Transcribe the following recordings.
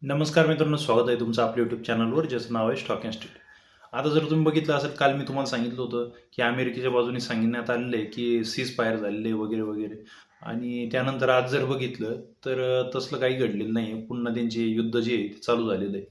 नमस्कार मित्रांनो, स्वागत आहे तुमचं आपल्या यूट्यूब चॅनलवर, ज्याचं नाव आहे स्टॉक स्ट्रीट. आता जर तुम्ही बघितलं असेल, काल मी तुम्हाला सांगितलं होतं की अमेरिकेच्या बाजूने सांगण्यात आलेलं आहे की सीज फायर झालेले आहे वगैरे वगैरे. आणि त्यानंतर आज जर बघितलं तर तसलं काही घडलेलं नाही आहे. पुन्हा त्यांचे युद्ध जे आहे ते चालू झालेलं आहे.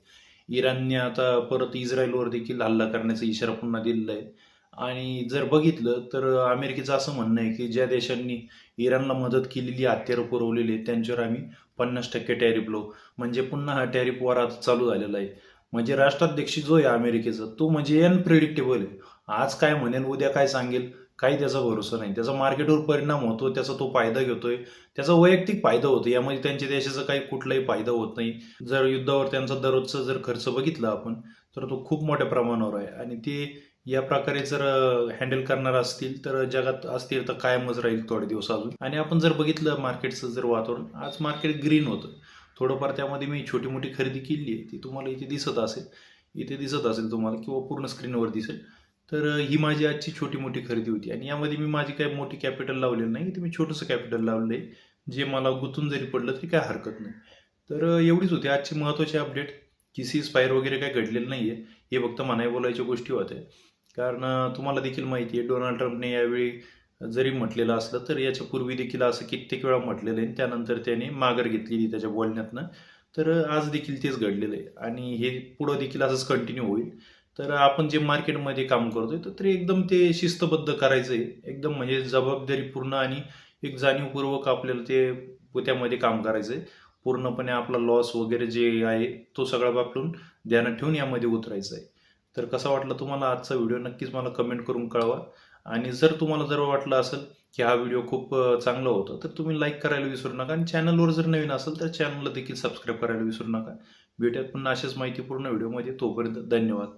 इराणने आता परत इस्रायलवर देखील हल्ला करण्याचा इशारा पुन्हा दिलेला आहे. आणि जर बघितलं तर अमेरिकेचं असं म्हणणं आहे की ज्या देशांनी इराणला मदत केलेली, हत्यारं पुरवलेली आहेत, त्यांच्यावर आम्ही 50% टॅरिफ लावू. म्हणजे पुन्हा हा टॅरिफ वॉर आता चालू झालेला आहे. म्हणजे राष्ट्राध्यक्ष जो आहे अमेरिकेचा, तो म्हणजे अनप्रिडिक्टेबल आहे. आज काय म्हणेल, उद्या काय सांगेल, काही त्याचा भरोसा नाही. त्याचा मार्केटवर परिणाम होतो, त्याचा तो फायदा घेतोय, त्याचा वैयक्तिक फायदा होतो. यामध्ये त्यांच्या देशाचा काही कुठलाही फायदा होत नाही. जर युद्धावर त्यांचा दररोजचा जर खर्च बघितला आपण, तर तो खूप मोठ्या प्रमाणावर आहे. आणि ते या प्रकारे जर हँडल करणार असतील तर जगात अस्थिरता कायमच राहील थोडे दिवस अजून. आणि आपण जर बघितलं मार्केटचं जर वातावरण, आज मार्केट ग्रीन होतं थोडंफार. त्यामध्ये मी छोटी मोठी खरेदी केली आहे, ती तुम्हाला इथे दिसत असेल, तुम्हाला, किंवा पूर्ण स्क्रीनवर दिसेल. तर ही माझी आजची छोटी मोठी खरेदी होती. आणि यामध्ये मी माझी काही मोठी कॅपिटल लावलेली नाही, इथे मी छोटंसं कॅपिटल लावलं आहे, जे मला गुंतून जरी पडलं तरी काय हरकत नाही. तर एवढीच होती आजची महत्त्वाची अपडेट. की सीज फायर वगैरे काही घडलेलं नाही आहे, हे फक्त म्हणाय बोलायच्या गोष्टी होत्या. कारण तुम्हाला देखील माहिती आहे, डोनाल्ड ट्रम्पने यावेळी जरी म्हटलेलं असलं तर याच्यापूर्वी देखील असं कित्येक वेळा म्हटलेलं आहे. त्यानंतर त्याने माघार घेतलेली त्याच्या बोलण्यातनं. तर आज देखील तेच घडलेलं आहे आणि हे पुढं देखील असंच कंटिन्यू होईल. तर आपण जे मार्केटमध्ये काम करतोय तर ते एकदम ते शिस्तबद्ध करायचं आहे, एकदम म्हणजे जबाबदारीपूर्ण आणि एक जाणीवपूर्वक आपल्याला ते त्यामध्ये काम करायचं आहे. पूर्णपणे आपला लॉस वगैरे जे आहे तो सगळा वापरून ध्यानात ठेवून यामध्ये उतरायचं आहे. तर कसा वाटला तुम्हाला आजचा व्हिडिओ, नक्कीच मला कमेंट करून कळवा. आणि जर वाटलं असेल की हा व्हिडिओ खूप चांगला होता, तर तुम्ही लाईक करायला विसरू नका. आणि चॅनलवर जर नवीन असेल तर चॅनलला देखील सबस्क्राईब करायला विसरू नका. भेटूयात पुन्हा अशाच माहितीपूर्ण व्हिडिओमध्ये. तोपर्यंत धन्यवाद.